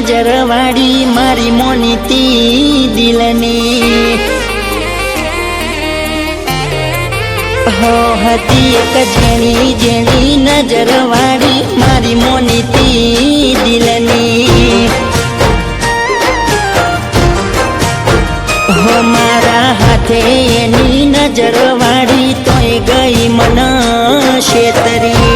નજર વાળી મારી મોનીતી દિલની હો હતી એક જેણી જેણી નજર વાળી મારી મોનીતી દિલની હો મારા હાથે એની નજર વાળી તોય ગઈ મન શેતરી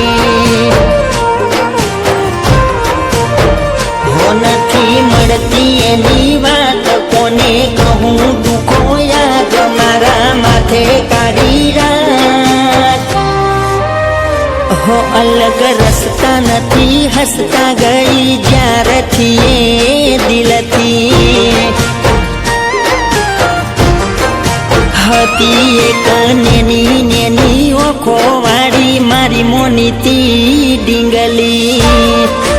હો નથી મળતી એની વાત કોને કહું દુખો યાદ મારા માથે કાઢી રાત હો અલગ રસ્તા નથી હસતા ગઈ જ્યારથી એ દિલથી હતી એક નેની નેની ઓખો વાળી મારી મોનીતી ડીંગલી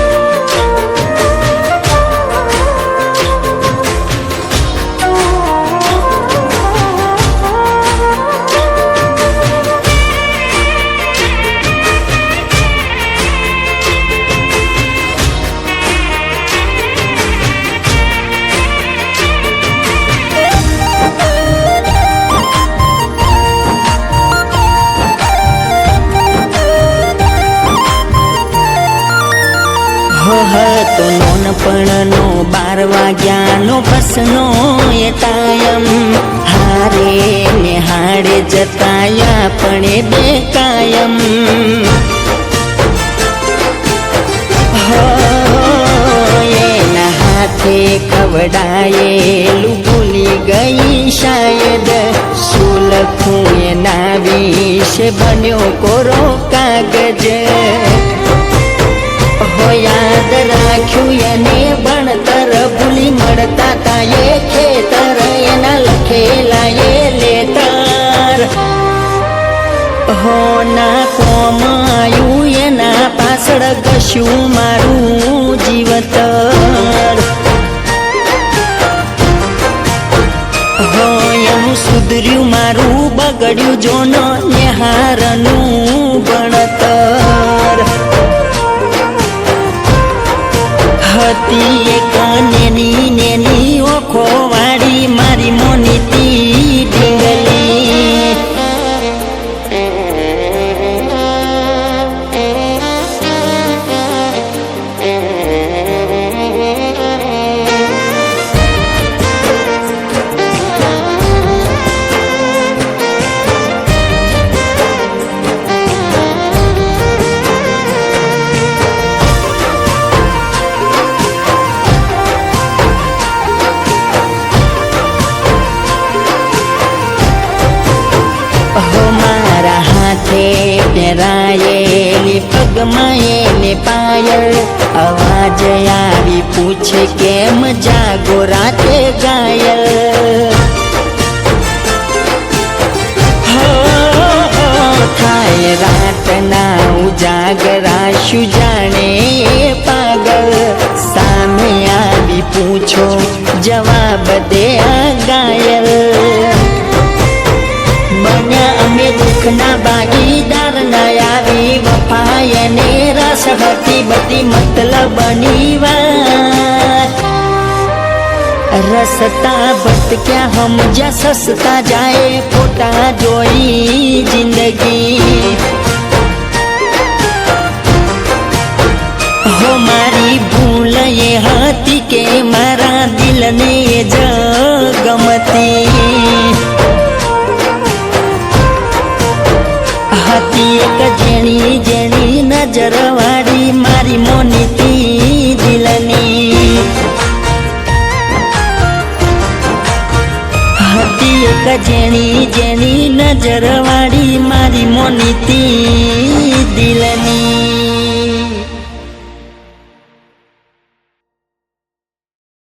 હતો નોનપણનો 12 વાગ્યાનો બસનો એ ટાયમ હારે ને હાડે જતાયા પણ એ બે કાયમ એના હાથે ખવડાયેલું ભૂલી ગઈ શાયદ શું લખું એના વિશે બન્યો કોરો કાગજ યાદ રાખ્યું એને ભણતર ભૂલી મળતા તા એ ખેતર એના લખેલા એ લેટર હો ના કોમ આવ્યું એના પાછળ ઘસ્યું મારું જીવતર હો એનું સુધર્યું મારું બગડ્યું જોનો નેહારનું ભણતર હતી એક નેની નેની ઓખો વાળી મારી મોનીતી ડીંગલી પહેરાયેલી પગમાં એને પાયલ અવાજ આવી પૂછે કેમ જાગો રાતે ઘાયલ થાય રાતના ઉજાગરા શું જાણે પાગલ સામે આવી પૂછો જવાબ દે આ ઘાયલ બન્યા અમે દુઃખના ભાગીદાર ના આવી વફા એને રસ હતી બધી મતલબની વાત રસતા ભટક્યા સમજ્યા સસતા જાય ફોટા જોઈ જિંદગી હો મારી ભૂલ એ હતી કે મારા દિલને જ ગમતી હતી એક જેણી જેણી નજર વાળી મારી મોનીતી દિલની હતી એક જેણી જેણી નજર વાળી મારી મોનીતી દિલની